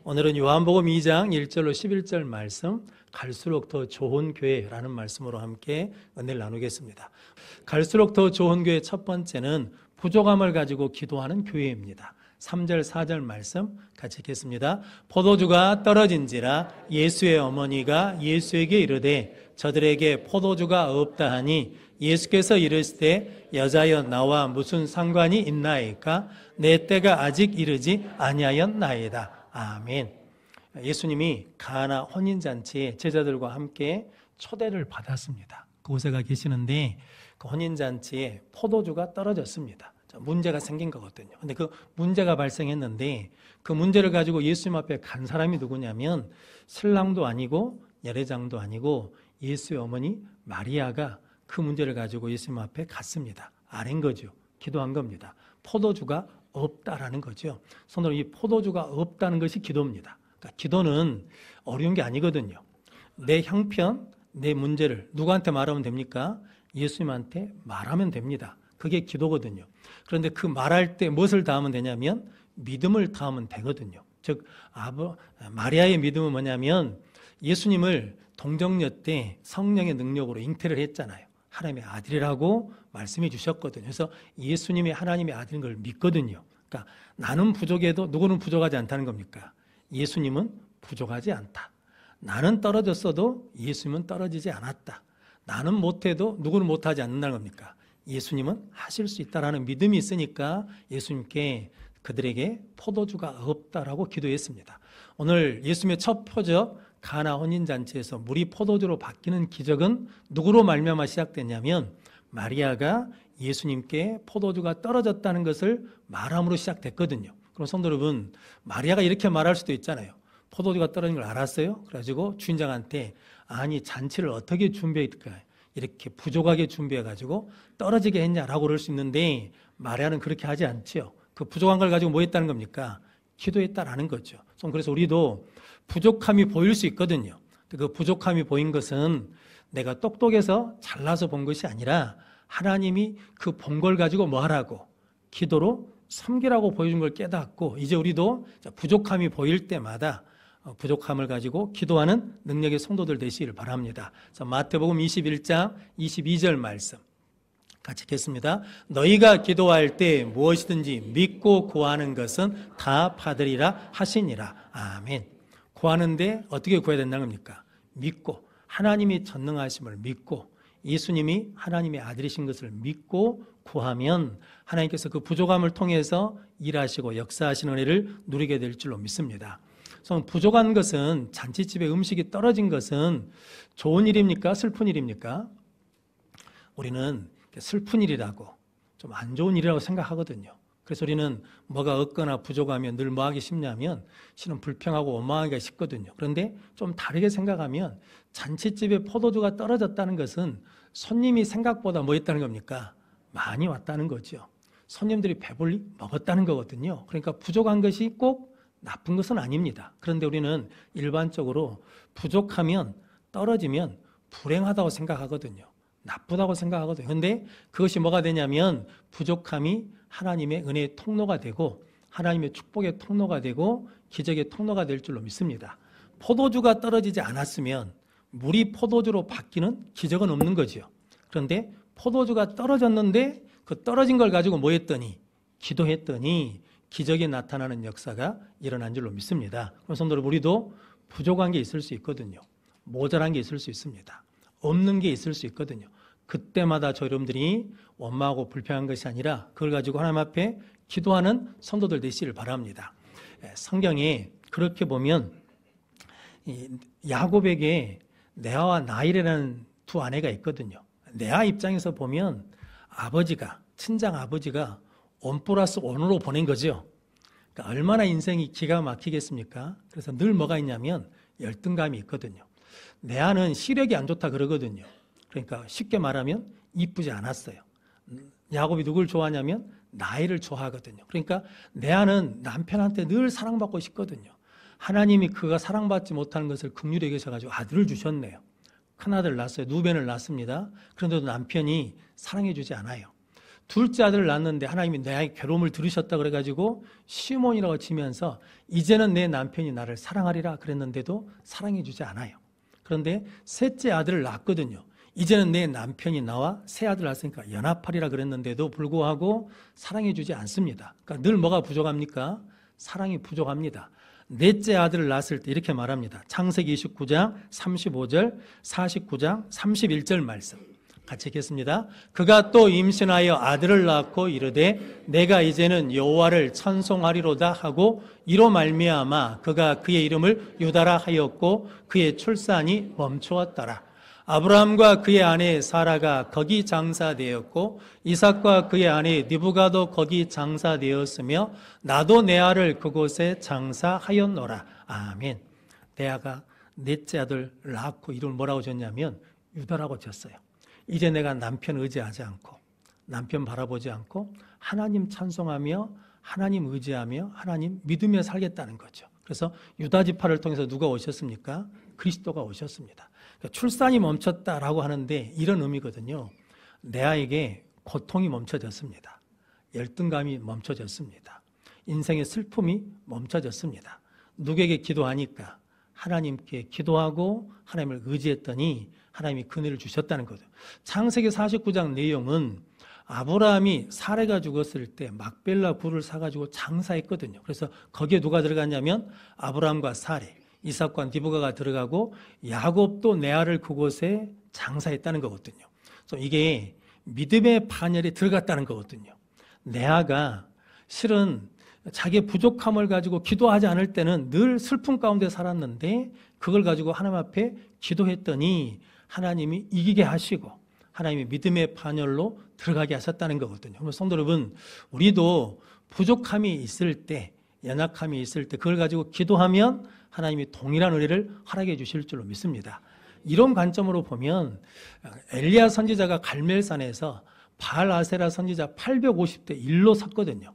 오늘은 요한복음 2장 1절로 11절 말씀, 갈수록 더 좋은 교회라는 말씀으로 함께 은혜를 나누겠습니다. 갈수록 더 좋은 교회 첫 번째는 부족함을 가지고 기도하는 교회입니다. 3절 4절 말씀 같이 읽겠습니다. 포도주가 떨어진지라 예수의 어머니가 예수에게 이르되 저들에게 포도주가 없다 하니 예수께서 이르시되 여자여 나와 무슨 상관이 있나이까 내 때가 아직 이르지 아니하였나이다. 아멘. 예수님이 가나 혼인잔치에 제자들과 함께 초대를 받았습니다. 그곳에 가 계시는데 그 혼인잔치에 포도주가 떨어졌습니다. 문제가 생긴 거거든요. 근데 그 문제가 발생했는데 그 문제를 가지고 예수님 앞에 간 사람이 누구냐면 신랑도 아니고 예례장도 아니고 예수의 어머니 마리아가 그 문제를 가지고 예수님 앞에 갔습니다. 아는 거죠. 기도한 겁니다. 포도주가 없다라는 거죠. 손으로 이 포도주가 없다는 것이 기도입니다. 그러니까 기도는 어려운 게 아니거든요. 내 형편, 내 문제를 누구한테 말하면 됩니까? 예수님한테 말하면 됩니다. 그게 기도거든요. 그런데 그 말할 때 무엇을 다하면 되냐면 믿음을 다하면 되거든요. 즉 마리아의 믿음은 뭐냐면 예수님을 동정녀 때 성령의 능력으로 잉태를 했잖아요. 하나님의 아들이라고 말씀해 주셨거든요. 그래서 예수님이 하나님의 아들인 걸 믿거든요. 그러니까 나는 부족해도 누구는 부족하지 않다는 겁니까? 예수님은 부족하지 않다. 나는 떨어졌어도 예수님은 떨어지지 않았다. 나는 못해도 누구는 못하지 않는다는 겁니까? 예수님은 하실 수 있다라는 믿음이 있으니까 예수님께 그들에게 포도주가 없다라고 기도했습니다. 오늘 예수님의 첫 표적 가나 혼인잔치에서 물이 포도주로 바뀌는 기적은 누구로 말미암아 시작됐냐면 마리아가 예수님께 포도주가 떨어졌다는 것을 말함으로 시작됐거든요. 그럼 성도 여러분, 마리아가 이렇게 말할 수도 있잖아요. 포도주가 떨어진 걸 알았어요? 그래가지고 주인장한테 아니 잔치를 어떻게 준비했을까? 이렇게 부족하게 준비해가지고 떨어지게 했냐라고 그럴 수 있는데 마리아는 그렇게 하지 않죠. 그 부족한 걸 가지고 뭐 했다는 겁니까? 기도했다라는 거죠. 그래서 우리도 부족함이 보일 수 있거든요. 그 부족함이 보인 것은 내가 똑똑해서 잘나서 본 것이 아니라 하나님이 그 본 걸 가지고 뭐 하라고? 기도로 섬기라고 보여준 걸 깨닫고 이제 우리도 부족함이 보일 때마다 부족함을 가지고 기도하는 능력의 성도들 되시기를 바랍니다. 마태복음 21장 22절 말씀 같이 읽겠습니다. 너희가 기도할 때 무엇이든지 믿고 구하는 것은 다 받으리라 하시니라. 아멘. 구하는데 어떻게 구해야 된다는 겁니까? 믿고 하나님이 전능하심을 믿고 예수님이 하나님의 아들이신 것을 믿고 구하면 하나님께서 그 부족함을 통해서 일하시고 역사하시는 은혜를 누리게 될 줄로 믿습니다. 부족한 것은 잔치집에 음식이 떨어진 것은 좋은 일입니까? 슬픈 일입니까? 우리는 슬픈 일이라고 좀 안 좋은 일이라고 생각하거든요. 그래서 우리는 뭐가 없거나 부족하면 늘 뭐 하기 쉽냐면 실은 불평하고 원망하기가 쉽거든요. 그런데 좀 다르게 생각하면 잔치집에 포도주가 떨어졌다는 것은 손님이 생각보다 뭐 했다는 겁니까? 많이 왔다는 거죠. 손님들이 배불리 먹었다는 거거든요. 그러니까 부족한 것이 꼭 나쁜 것은 아닙니다. 그런데 우리는 일반적으로 부족하면 떨어지면 불행하다고 생각하거든요. 나쁘다고 생각하거든요. 그런데 그것이 뭐가 되냐면 부족함이 하나님의 은혜의 통로가 되고 하나님의 축복의 통로가 되고 기적의 통로가 될 줄로 믿습니다. 포도주가 떨어지지 않았으면 물이 포도주로 바뀌는 기적은 없는 거죠. 그런데 포도주가 떨어졌는데 그 떨어진 걸 가지고 뭐 했더니 기도했더니 기적이 나타나는 역사가 일어난 줄로 믿습니다. 그럼 성도 여러분, 우리도 부족한 게 있을 수 있거든요. 모자란 게 있을 수 있습니다. 없는 게 있을 수 있거든요. 그때마다 저 여러분들이 원망하고 불평한 것이 아니라 그걸 가지고 하나님 앞에 기도하는 성도들 되시기를 바랍니다. 성경에 그렇게 보면 야곱에게 레아와 라헬이라는 두 아내가 있거든요. 레아 입장에서 보면 아버지가 친정 아버지가 원 플러스 원으로 보낸 거죠. 그러니까 얼마나 인생이 기가 막히겠습니까? 그래서 늘 뭐가 있냐면 열등감이 있거든요. 레아는 시력이 안 좋다 그러거든요. 그러니까 쉽게 말하면 이쁘지 않았어요. 야곱이 누굴 좋아하냐면 라헬을 좋아하거든요. 그러니까 레아는 남편한테 늘 사랑받고 싶거든요. 하나님이 그가 사랑받지 못하는 것을 긍휼히 여기셔가지고 아들을 주셨네요. 큰아들을 낳았어요. 누벤을 낳습니다. 그런데도 남편이 사랑해 주지 않아요. 둘째 아들을 낳았는데 하나님이 내 아이 괴로움을 들으셨다 그래가지고 시몬이라고 지면서 이제는 내 남편이 나를 사랑하리라 그랬는데도 사랑해 주지 않아요. 그런데 셋째 아들을 낳았거든요. 이제는 내 남편이 나와 새 아들을 낳았으니까 연합하리라 그랬는데도 불구하고 사랑해 주지 않습니다. 그러니까 늘 뭐가 부족합니까? 사랑이 부족합니다. 넷째 아들을 낳았을 때 이렇게 말합니다. 창세기 29장 35절, 49장 31절 말씀 같이 읽겠습니다. 그가 또 임신하여 아들을 낳고 이르되 내가 이제는 여호와를 찬송하리로다 하고 이로 말미암아 그가 그의 이름을 유다라 하였고 그의 출산이 멈추었더라. 아브라함과 그의 아내 사라가 거기 장사되었고 이삭과 그의 아내 리브가도 거기 장사되었으며 나도 내 아를 그곳에 장사하였노라. 아멘. 레아가 넷째 아들 낳고 이름을 뭐라고 졌냐면 유다라고 졌어요. 이제 내가 남편 의지하지 않고 남편 바라보지 않고 하나님 찬송하며 하나님 의지하며 하나님 믿으며 살겠다는 거죠. 그래서 유다 지파를 통해서 누가 오셨습니까? 그리스도가 오셨습니다. 그러니까 출산이 멈췄다라고 하는데 이런 의미거든요. 내 아이에게 고통이 멈춰졌습니다. 열등감이 멈춰졌습니다. 인생의 슬픔이 멈춰졌습니다. 누구에게 기도하니까 하나님께 기도하고 하나님을 의지했더니 하나님이 그늘을 주셨다는 거죠. 창세기 49장 내용은 아브라함이 사레가 죽었을 때 막벨라 굴을 사가지고 장사했거든요. 그래서 거기에 누가 들어갔냐면 아브라함과 사레, 이삭과 리브가가 들어가고 야곱도 레아를 그곳에 장사했다는 거거든요. 그래서 이게 믿음의 반열에 들어갔다는 거거든요. 레아가 실은 자기의 부족함을 가지고 기도하지 않을 때는 늘 슬픔 가운데 살았는데 그걸 가지고 하나님 앞에 기도했더니 하나님이 이기게 하시고 하나님이 믿음의 반열로 들어가게 하셨다는 거거든요. 그럼 성도 여러분, 우리도 부족함이 있을 때, 연약함이 있을 때 그걸 가지고 기도하면 하나님이 동일한 은혜를 허락해 주실 줄로 믿습니다. 이런 관점으로 보면 엘리야 선지자가 갈멜산에서 바알 아세라 선지자 850대 1로 섰거든요.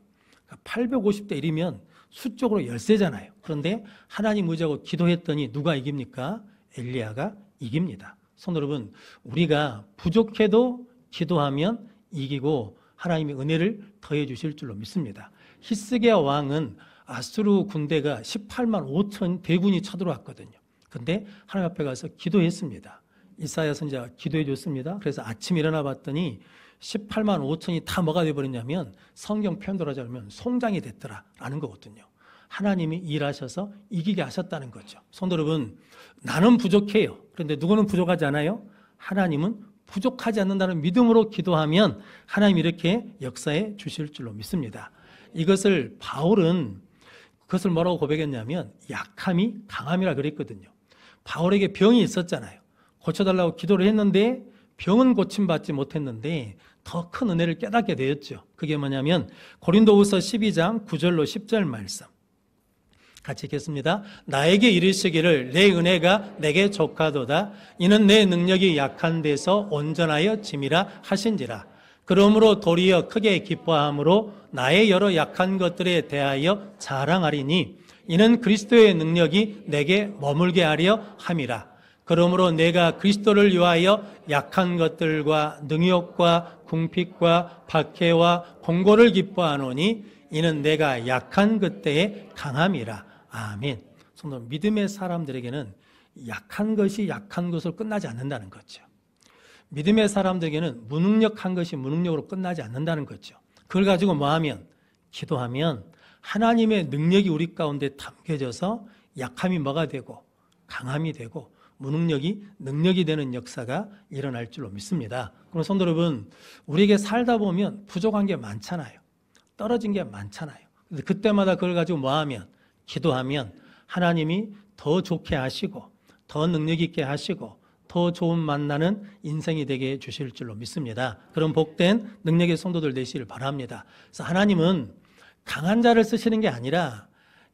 850대 1이면 수적으로 열세잖아요. 그런데 하나님 의지하고 기도했더니 누가 이깁니까? 엘리야가 이깁니다. 성도 여러분, 우리가 부족해도 기도하면 이기고 하나님의 은혜를 더해 주실 줄로 믿습니다. 히스기야 왕은 아수르 군대가 18만 5천 대군이 쳐들어왔거든요. 그런데 하나님 앞에 가서 기도했습니다. 이사야 선지자가 기도해 줬습니다. 그래서 아침에 일어나 봤더니 18만 5천이 다 뭐가 되어버렸냐면 성경 표현대로 하자면 송장이 됐더라라는 거거든요. 하나님이 일하셔서 이기게 하셨다는 거죠. 성도 여러분, 나는 부족해요. 그런데 누구는 부족하지 않아요? 하나님은 부족하지 않는다는 믿음으로 기도하면 하나님이 이렇게 역사해 주실 줄로 믿습니다. 이것을 바울은 그것을 뭐라고 고백했냐면 약함이 강함이라 그랬거든요. 바울에게 병이 있었잖아요. 고쳐달라고 기도를 했는데 병은 고침받지 못했는데 더 큰 은혜를 깨닫게 되었죠. 그게 뭐냐면 고린도후서 12장 9절로 10절 말씀 같이 읽겠습니다. 나에게 이르시기를 내 은혜가 내게 족하도다. 이는 내 능력이 약한 데서 온전하여 짐이라 하신지라. 그러므로 도리어 크게 기뻐함으로 나의 여러 약한 것들에 대하여 자랑하리니 이는 그리스도의 능력이 내게 머물게 하려 함이라. 그러므로 내가 그리스도를 위하여 약한 것들과 능욕과 궁핍과 박해와 공고를 기뻐하노니 이는 내가 약한 그때의 강함이라. 아멘. 성도 믿음의 사람들에게는 약한 것이 약한 것으로 끝나지 않는다는 거죠. 믿음의 사람들에게는 무능력한 것이 무능력으로 끝나지 않는다는 거죠. 그걸 가지고 뭐하면? 기도하면 하나님의 능력이 우리 가운데 담겨져서 약함이 뭐가 되고 강함이 되고 무능력이 능력이 되는 역사가 일어날 줄로 믿습니다. 그럼 성도 여러분, 우리에게 살다 보면 부족한 게 많잖아요. 떨어진 게 많잖아요. 근데 그때마다 그걸 가지고 뭐하면? 기도하면 하나님이 더 좋게 하시고 더 능력 있게 하시고 더 좋은 만나는 인생이 되게 해주실 줄로 믿습니다. 그런 복된 능력의 성도들 되시길 바랍니다. 그래서 하나님은 강한 자를 쓰시는 게 아니라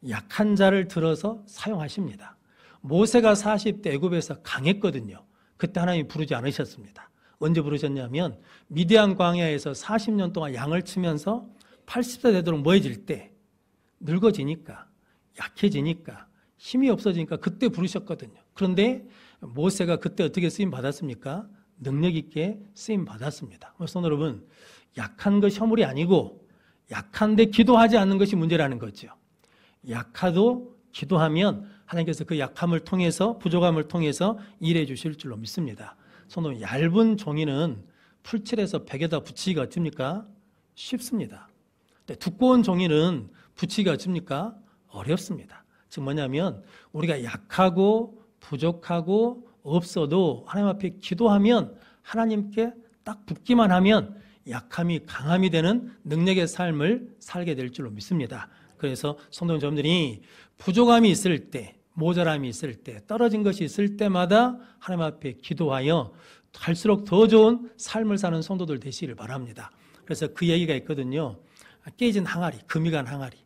약한 자를 들어서 사용하십니다. 모세가 40대 애굽에서 강했거든요. 그때 하나님이 부르지 않으셨습니다. 언제 부르셨냐면 미디안 광야에서 40년 동안 양을 치면서 80세 되도록 뭐해질 때 늙어지니까 약해지니까 힘이 없어지니까 그때 부르셨거든요. 그런데 모세가 그때 어떻게 쓰임 받았습니까? 능력 있게 쓰임 받았습니다. 성도 여러분, 약한 것이 허물이 아니고 약한데 기도하지 않는 것이 문제라는 거죠. 약하도 기도하면 하나님께서 그 약함을 통해서, 부족함을 통해서 일해 주실 줄로 믿습니다. 성도, 얇은 종이는 풀칠해서 벽에다 붙이기가 어떻습니까? 쉽습니다. 두꺼운 종이는 붙이기가 어떻습니까? 어렵습니다. 즉 뭐냐면 우리가 약하고 부족하고 없어도 하나님 앞에 기도하면 하나님께 딱 붙기만 하면 약함이 강함이 되는 능력의 삶을 살게 될 줄로 믿습니다. 그래서 성도 여러분들이 부족함이 있을 때, 모자람이 있을 때, 떨어진 것이 있을 때마다 하나님 앞에 기도하여 갈수록 더 좋은 삶을 사는 성도들 되시기를 바랍니다. 그래서 그 얘기가 있거든요. 깨진 항아리, 금이 간 항아리.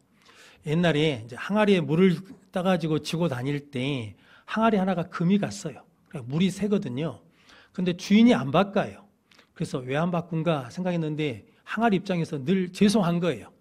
옛날에 이제 항아리에 물을 따가지고 지고 다닐 때 항아리 하나가 금이 갔어요. 물이 새거든요. 근데 주인이 안 바꿔요. 그래서 왜 안 바꾼가 생각했는데 항아리 입장에서 늘 죄송한 거예요.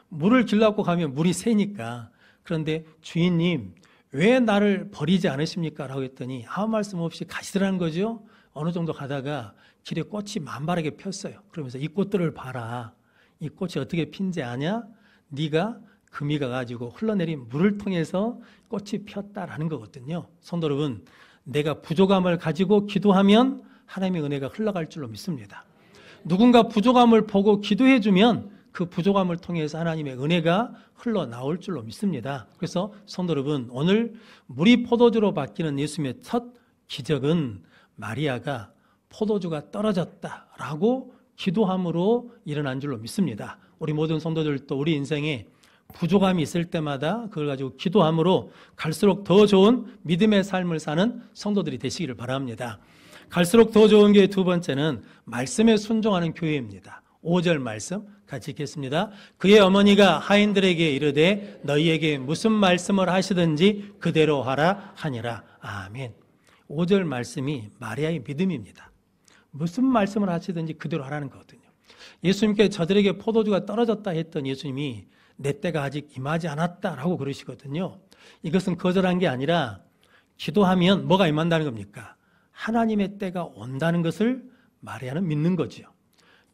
물을 길러갖고 가면 물이 새니까. 그런데 주인님, 왜 나를 버리지 않으십니까? 라고 했더니 아무 말씀 없이 가시더라는 거죠. 어느 정도 가다가 길에 꽃이 만발하게 폈어요. 그러면서 이 꽃들을 봐라. 이 꽃이 어떻게 핀지 아냐? 네가 금이 가가지고 흘러내린 물을 통해서 꽃이 폈다라는 거거든요. 성도 여러분, 내가 부족함을 가지고 기도하면 하나님의 은혜가 흘러갈 줄로 믿습니다. 누군가 부족함을 보고 기도해주면 그 부족함을 통해서 하나님의 은혜가 흘러나올 줄로 믿습니다. 그래서 성도 여러분, 오늘 물이 포도주로 바뀌는 예수님의 첫 기적은 마리아가 포도주가 떨어졌다라고 기도함으로 일어난 줄로 믿습니다. 우리 모든 성도들도 우리 인생에 부족함이 있을 때마다 그걸 가지고 기도함으로 갈수록 더 좋은 믿음의 삶을 사는 성도들이 되시기를 바랍니다. 갈수록 더 좋은 교회 두 번째는 말씀에 순종하는 교회입니다. 5절 말씀 같이 읽겠습니다. 그의 어머니가 하인들에게 이르되 너희에게 무슨 말씀을 하시든지 그대로 하라 하니라. 아멘. 5절 말씀이 마리아의 믿음입니다. 무슨 말씀을 하시든지 그대로 하라는 거거든요. 예수님께 저들에게 포도주가 떨어졌다 했던 예수님이 내 때가 아직 임하지 않았다라고 그러시거든요. 이것은 거절한 게 아니라 기도하면 뭐가 임한다는 겁니까? 하나님의 때가 온다는 것을 마리아는 믿는 거죠.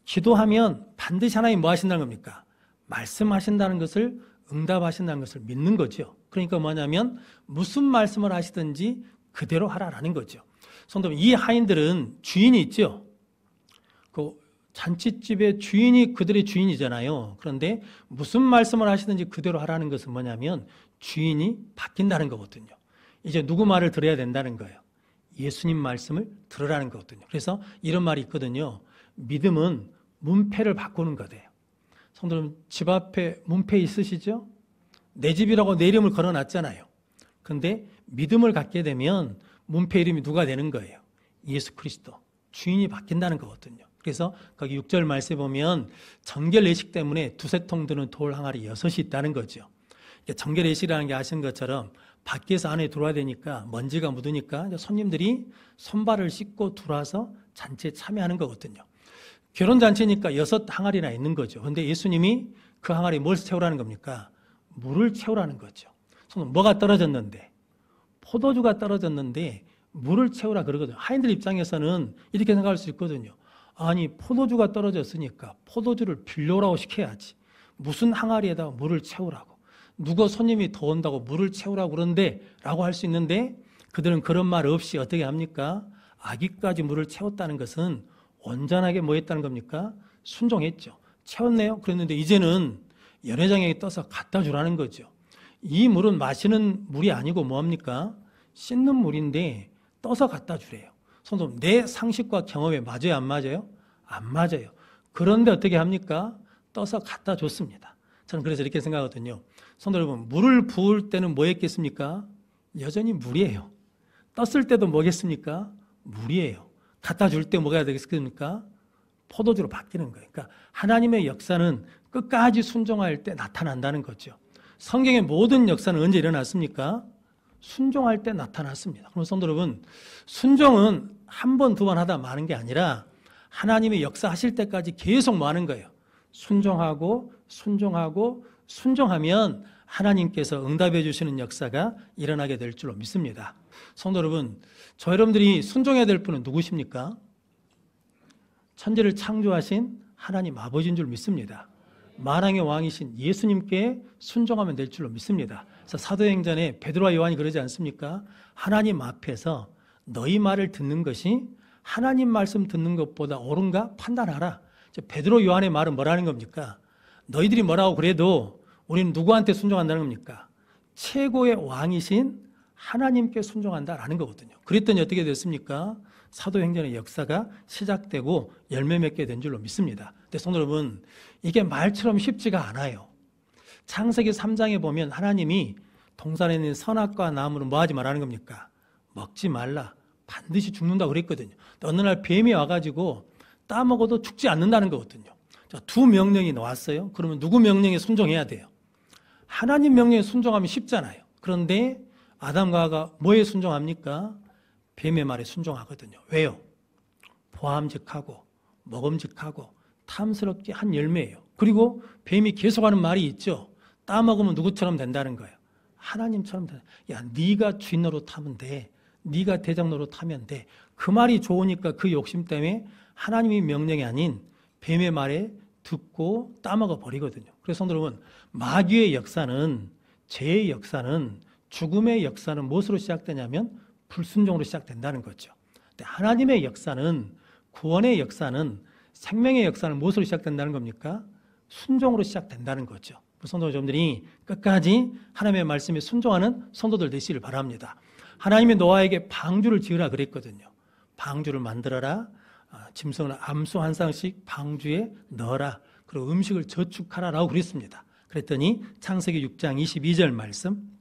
기도하면 반드시 하나님 뭐 하신다는 겁니까? 말씀하신다는 것을, 응답하신다는 것을 믿는 거죠. 그러니까 뭐냐면 무슨 말씀을 하시든지 그대로 하라라는 거죠. 성도 여러분, 이 하인들은 주인이 있죠. 그 잔치집의 주인이 그들의 주인이잖아요. 그런데 무슨 말씀을 하시든지 그대로 하라는 것은 뭐냐면 주인이 바뀐다는 거거든요. 이제 누구 말을 들어야 된다는 거예요. 예수님 말씀을 들으라는 거거든요. 그래서 이런 말이 있거든요. 믿음은 문패를 바꾸는 거대요. 성도 여러분, 집 앞에 문패 있으시죠? 내 집이라고 내 이름을 걸어놨잖아요. 그런데 믿음을 갖게 되면 문패 이름이 누가 되는 거예요? 예수 그리스도. 주인이 바뀐다는 거거든요. 그래서 거기 6절 말씀에 보면 정결 예식 때문에 두세 통 드는 돌 항아리 6이 있다는 거죠. 정결 예식이라는 게 아시는 것처럼 밖에서 안에 들어와야 되니까 먼지가 묻으니까 손님들이 손발을 씻고 들어와서 잔치에 참여하는 거거든요. 결혼잔치니까 6 항아리나 있는 거죠. 그런데 예수님이 그 항아리에 뭘 채우라는 겁니까? 물을 채우라는 거죠. 뭐가 떨어졌는데? 포도주가 떨어졌는데 물을 채우라 그러거든요. 하인들 입장에서는 이렇게 생각할 수 있거든요. 아니, 포도주가 떨어졌으니까 포도주를 빌려오라고 시켜야지. 무슨 항아리에다가 물을 채우라고. 누가 손님이 더 온다고 물을 채우라고 그러는데 라고 할 수 있는데 그들은 그런 말 없이 어떻게 합니까? 아기까지 물을 채웠다는 것은 온전하게 뭐 했다는 겁니까? 순종했죠. 채웠네요. 그랬는데 이제는 연회장에 떠서 갖다 주라는 거죠. 이 물은 마시는 물이 아니고 뭐합니까? 씻는 물인데 떠서 갖다 주래요. 성도, 내 상식과 경험에 맞아요? 안 맞아요? 안 맞아요. 그런데 어떻게 합니까? 떠서 갖다 줬습니다. 저는 그래서 이렇게 생각하거든요. 성도 여러분, 물을 부을 때는 뭐였겠습니까? 여전히 물이에요. 떴을 때도 뭐겠습니까? 물이에요. 갖다 줄 때 뭐가 되겠습니까? 포도주로 바뀌는 거예요. 그러니까 하나님의 역사는 끝까지 순종할 때 나타난다는 거죠. 성경의 모든 역사는 언제 일어났습니까? 순종할 때 나타났습니다. 그럼 성도 여러분, 순종은 한 번, 두 번 하다 마는 게 아니라 하나님의 역사하실 때까지 계속 뭐 하는 거예요? 순종하고 순종하고 순종하면 하나님께서 응답해 주시는 역사가 일어나게 될 줄로 믿습니다. 성도 여러분, 저 여러분들이 순종해야 될 분은 누구십니까? 천지를 창조하신 하나님 아버지인 줄 믿습니다. 만왕의 왕이신 예수님께 순종하면 될 줄로 믿습니다. 그래서 사도행전에 베드로와 요한이 그러지 않습니까? 하나님 앞에서 너희 말을 듣는 것이 하나님 말씀 듣는 것보다 옳은가 판단하라. 베드로 요한의 말은 뭐라는 겁니까? 너희들이 뭐라고 그래도 우리는 누구한테 순종한다는 겁니까? 최고의 왕이신 하나님께 순종한다라는 거거든요. 그랬더니 어떻게 됐습니까? 사도행전의 역사가 시작되고 열매 맺게 된 줄로 믿습니다. 근데 성도 여러분, 이게 말처럼 쉽지가 않아요. 창세기 3장에 보면 하나님이 동산에 있는 선악과 나무를 뭐 하지 말라는 겁니까? 먹지 말라. 반드시 죽는다고 그랬거든요. 어느 날 뱀이 와가지고 따먹어도 죽지 않는다는 거거든요. 자, 두 명령이 나왔어요. 그러면 누구 명령에 순종해야 돼요? 하나님 명령에 순종하면 쉽잖아요. 그런데 아담과 하와가 뭐에 순종합니까? 뱀의 말에 순종하거든요. 왜요? 보암직하고 먹음직하고 탐스럽게 한 열매예요. 그리고 뱀이 계속하는 말이 있죠. 따먹으면 누구처럼 된다는 거예요. 하나님처럼 된다. 야, 네가 쥐 노릇하면 돼. 네가 대장 노릇하면 돼. 그 말이 좋으니까 그 욕심 때문에 하나님의 명령이 아닌 뱀의 말에 듣고 따먹어 버리거든요. 그래서 성도 여러분, 마귀의 역사는, 죄의 역사는, 죽음의 역사는 무엇으로 시작되냐면 불순종으로 시작된다는 거죠. 근데 하나님의 역사는, 구원의 역사는, 생명의 역사는 무엇으로 시작된다는 겁니까? 순종으로 시작된다는 거죠. 성도 여러분들이 끝까지 하나님의 말씀에 순종하는 성도들 되시길 바랍니다. 하나님이 노아에게 방주를 지으라 그랬거든요. 방주를 만들어라. 짐승을 암수 한 쌍씩 방주에 넣어라. 그리고 음식을 저축하라라고 그랬습니다. 그랬더니 창세기 6장 22절 말씀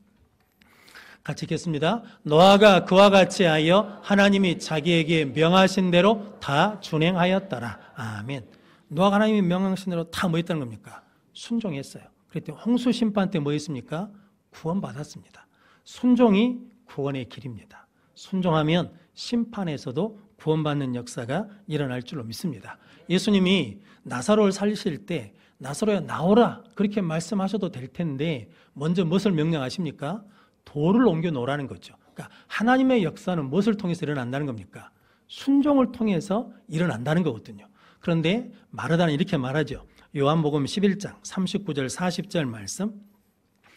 같이 읽겠습니다. 노아가 그와 같이 하여 하나님이 자기에게 명하신 대로 다 준행하였더라. 아멘. 노아가 하나님이 명하신 대로 다 뭐 했다는 겁니까? 순종했어요. 그랬더니 홍수 심판 때 뭐 했습니까? 구원받았습니다. 순종이 구원의 길입니다. 순종하면 심판에서도 구원받는 역사가 일어날 줄로 믿습니다. 예수님이 나사로를 살리실 때 나사로야 나오라 그렇게 말씀하셔도 될 텐데 먼저 무엇을 명령하십니까? 돌을 옮겨 놓으라는 거죠. 그러니까 하나님의 역사는 무엇을 통해서 일어난다는 겁니까? 순종을 통해서 일어난다는 거거든요. 그런데 마르다는 이렇게 말하죠. 요한복음 11장 39절 40절 말씀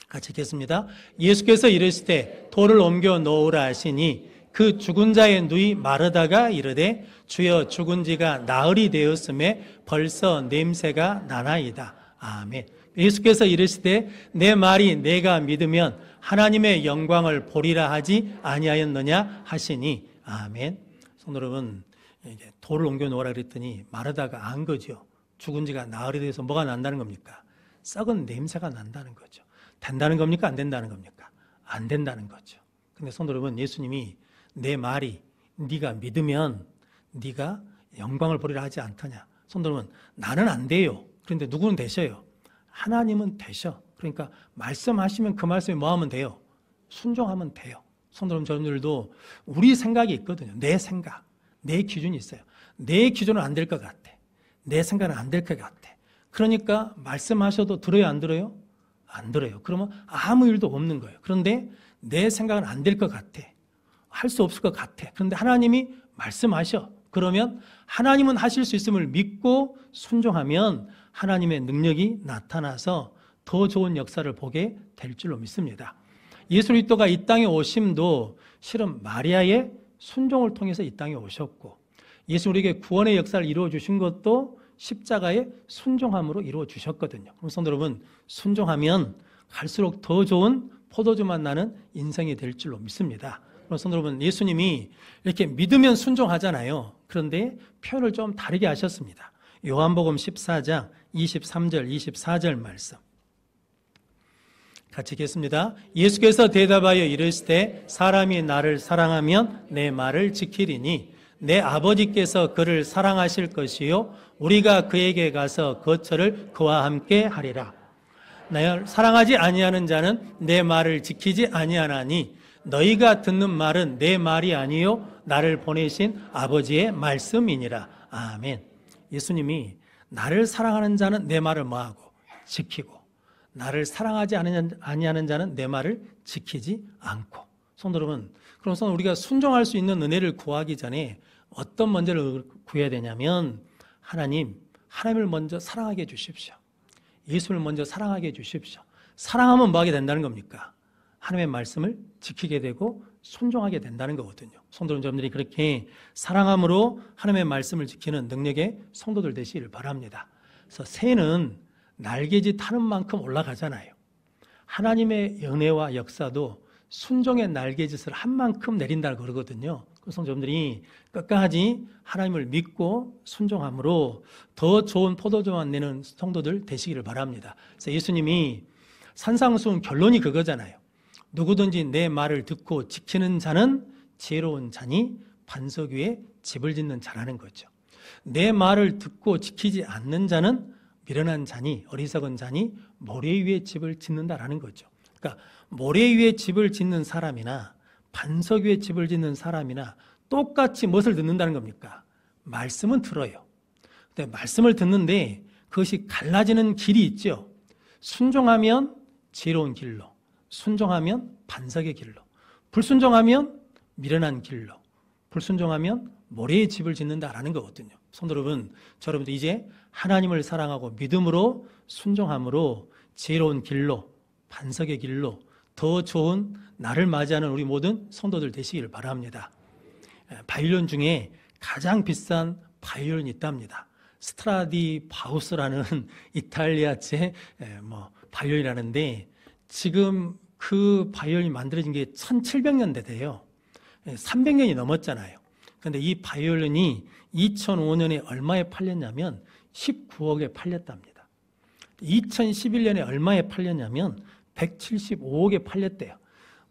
같이 읽겠습니다. 예수께서 이르시되 돌을 옮겨 놓으라 하시니 그 죽은 자의 누이 마르다가 이르되 주여 죽은 지가 나흘이 되었음에 벌써 냄새가 나나이다. 아멘. 예수께서 이르시되 내 말이 내가 믿으면 하나님의 영광을 보리라 하지 아니하였느냐 하시니 아멘. 성도 여러분, 이제 돌을 옮겨 놓으라 그랬더니 마르다가 안 거죠. 죽은 지가 나흘이 돼서 뭐가 난다는 겁니까? 썩은 냄새가 난다는 거죠. 된다는 겁니까? 안 된다는 겁니까? 안 된다는 거죠. 근데 성도 여러분, 예수님이 내 말이 네가 믿으면 네가 영광을 보리라 하지 않더냐. 성도 여러분, 나는 안 돼요. 그런데 누구는 되셔요? 하나님은 되셔. 그러니까 말씀하시면 그 말씀에 뭐 하면 돼요? 순종하면 돼요. 성도 여러분, 저분들도 우리 생각이 있거든요. 내 생각, 내 기준이 있어요. 내 기준은 안 될 것 같아. 내 생각은 안 될 것 같아. 그러니까 말씀하셔도 들어요, 안 들어요? 안 들어요. 그러면 아무 일도 없는 거예요. 그런데 내 생각은 안 될 것 같아. 할 수 없을 것 같아. 그런데 하나님이 말씀하셔. 그러면 하나님은 하실 수 있음을 믿고 순종하면 하나님의 능력이 나타나서 더 좋은 역사를 보게 될 줄로 믿습니다. 예수 그리스도가 이 땅에 오심도 실은 마리아의 순종을 통해서 이 땅에 오셨고, 예수 우리에게 구원의 역사를 이루어 주신 것도 십자가의 순종함으로 이루어 주셨거든요. 그럼 성도 여러분, 순종하면 갈수록 더 좋은 포도주만 나는 인생이 될 줄로 믿습니다. 그럼 성도 여러분, 예수님이 이렇게 믿으면 순종하잖아요. 그런데 표현을 좀 다르게 하셨습니다. 요한복음 14장 23절 24절 말씀 같이 읽겠습니다. 예수께서 대답하여 이르시되 사람이 나를 사랑하면 내 말을 지키리니 내 아버지께서 그를 사랑하실 것이요 우리가 그에게 가서 거처를 그와 함께 하리라. 나를 사랑하지 아니하는 자는 내 말을 지키지 아니하나니 너희가 듣는 말은 내 말이 아니요 나를 보내신 아버지의 말씀이니라. 아멘. 예수님이 나를 사랑하는 자는 내 말을 뭐하고 지키고 나를 사랑하지 아니하는 자는 내 말을 지키지 않고. 성도 여러분, 그럼 우리가 순종할 수 있는 은혜를 구하기 전에 어떤 문제를 구해야 되냐면 하나님 하나님을 먼저 사랑하게 해주십시오. 예수를 먼저 사랑하게 해주십시오. 사랑하면 뭐 하게 된다는 겁니까? 하나님의 말씀을 지키게 되고 순종하게 된다는 거거든요. 성도 여러분들이 그렇게 사랑함으로 하나님의 말씀을 지키는 능력의 성도들 되시기를 바랍니다. 그래서 새는 날개짓 하는 만큼 올라가잖아요. 하나님의 은혜와 역사도 순종의 날개짓을 한 만큼 내린다고 그러거든요. 그래서 성도 여러분들이 끝까지 하나님을 믿고 순종함으로 더 좋은 포도주만 내는 성도들 되시기를 바랍니다. 그래서 예수님이 산상수훈 결론이 그거잖아요. 누구든지 내 말을 듣고 지키는 자는 지혜로운 자니 반석 위에 집을 짓는 자라는 거죠. 내 말을 듣고 지키지 않는 자는 미련한 자니 어리석은 자니 모래 위에 집을 짓는다라는 거죠. 그러니까 모래 위에 집을 짓는 사람이나 반석 위에 집을 짓는 사람이나 똑같이 무엇을 듣는다는 겁니까? 말씀은 들어요. 근데 말씀을 듣는데 그것이 갈라지는 길이 있죠. 순종하면 지혜로운 길로, 순종하면 반석의 길로, 불순종하면 미련한 길로, 불순종하면 모래의 집을 짓는다라는 거거든요. 성도 여러분, 저 여러분들 이제 하나님을 사랑하고 믿음으로 순종함으로 지혜로운 길로, 반석의 길로 더 좋은 나를 맞이하는 우리 모든 성도들 되시기를 바랍니다. 바이올린 중에 가장 비싼 바이올린이 있답니다. 스트라디바우스라는 이탈리아제 바이올린이라는데 지금 그 바이올린이 만들어진 게 1700년대 돼요. 300년이 넘었잖아요. 그런데 이 바이올린이 2005년에 얼마에 팔렸냐면 19억에 팔렸답니다. 2011년에 얼마에 팔렸냐면 175억에 팔렸대요.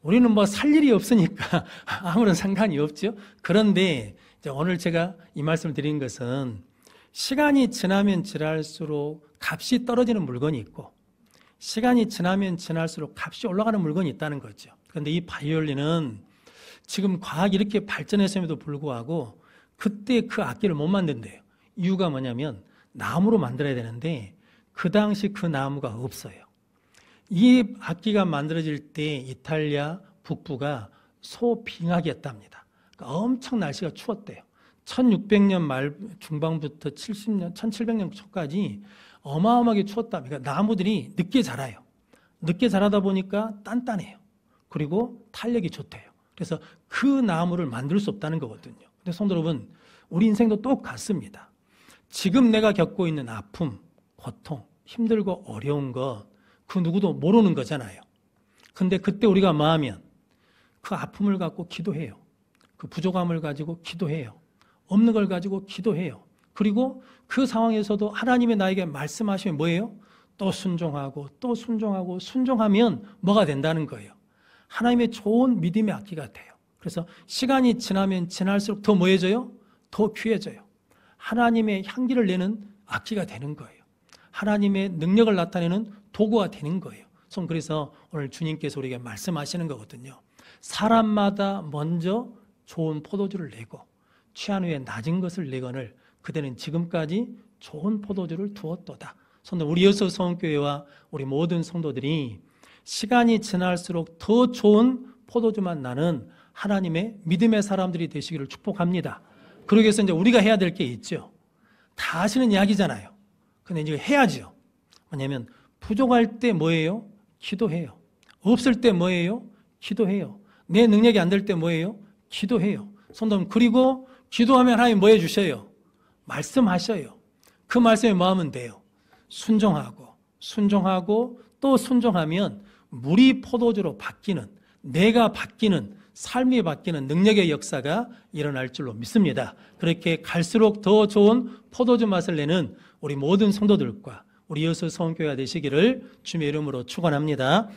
우리는 뭐 살 일이 없으니까 아무런 상관이 없죠. 그런데 오늘 제가 이 말씀을 드린 것은 시간이 지나면 지날수록 값이 떨어지는 물건이 있고 시간이 지나면 지날수록 값이 올라가는 물건이 있다는 거죠. 그런데 이 바이올린은 지금 과학이 이렇게 발전했음에도 불구하고 그때 그 악기를 못 만든대요. 이유가 뭐냐면 나무로 만들어야 되는데 그 당시 그 나무가 없어요. 이 악기가 만들어질 때 이탈리아 북부가 소빙하기였답니다. 그러니까 엄청 날씨가 추웠대요. 1600년 말 중반부터 1700년 초까지 어마어마하게 추웠답니다. 그러니까 나무들이 늦게 자라요. 늦게 자라다 보니까 단단해요. 그리고 탄력이 좋대요. 그래서 그 나무를 만들 수 없다는 거거든요. 근데 성도 여러분, 우리 인생도 똑같습니다. 지금 내가 겪고 있는 아픔, 고통, 힘들고 어려운 것, 그 누구도 모르는 거잖아요. 근데 그때 우리가 뭐 하면 그 아픔을 갖고 기도해요. 그 부족함을 가지고 기도해요. 없는 걸 가지고 기도해요. 그리고 그 상황에서도 하나님의 나에게 말씀하시면 뭐예요? 또 순종하고 또 순종하고 순종하면 뭐가 된다는 거예요. 하나님의 좋은 믿음의 악기가 돼요. 그래서 시간이 지나면 지날수록 더 뭐해져요? 더 귀해져요. 하나님의 향기를 내는 악기가 되는 거예요. 하나님의 능력을 나타내는 도구가 되는 거예요. 그래서 오늘 주님께서 우리에게 말씀하시는 거거든요. 사람마다 먼저 좋은 포도주를 내고 취한 후에 낮은 것을 내거늘 그대는 지금까지 좋은 포도주를 두었도다. 우리 여수 성교회와 우리 모든 성도들이 시간이 지날수록 더 좋은 포도주만 나는 하나님의 믿음의 사람들이 되시기를 축복합니다. 그러기 위해서 이제 우리가 해야 될 게 있죠. 다 하시는 이야기잖아요. 근데 이제 해야죠. 뭐냐면 부족할 때 뭐예요? 기도해요. 없을 때 뭐예요? 기도해요. 내 능력이 안 될 때 뭐예요? 기도해요. 성도님, 그리고 기도하면 하나님 뭐 해주셔요? 말씀하셔요. 그 말씀에 뭐 하면 돼요? 순종하고 또 순종하면 물이 포도주로 바뀌는, 내가 바뀌는, 삶이 바뀌는 능력의 역사가 일어날 줄로 믿습니다. 그렇게 갈수록 더 좋은 포도주 맛을 내는 우리 모든 성도들과 우리 여수 성교회가 되시기를 주님의 이름으로 축원합니다.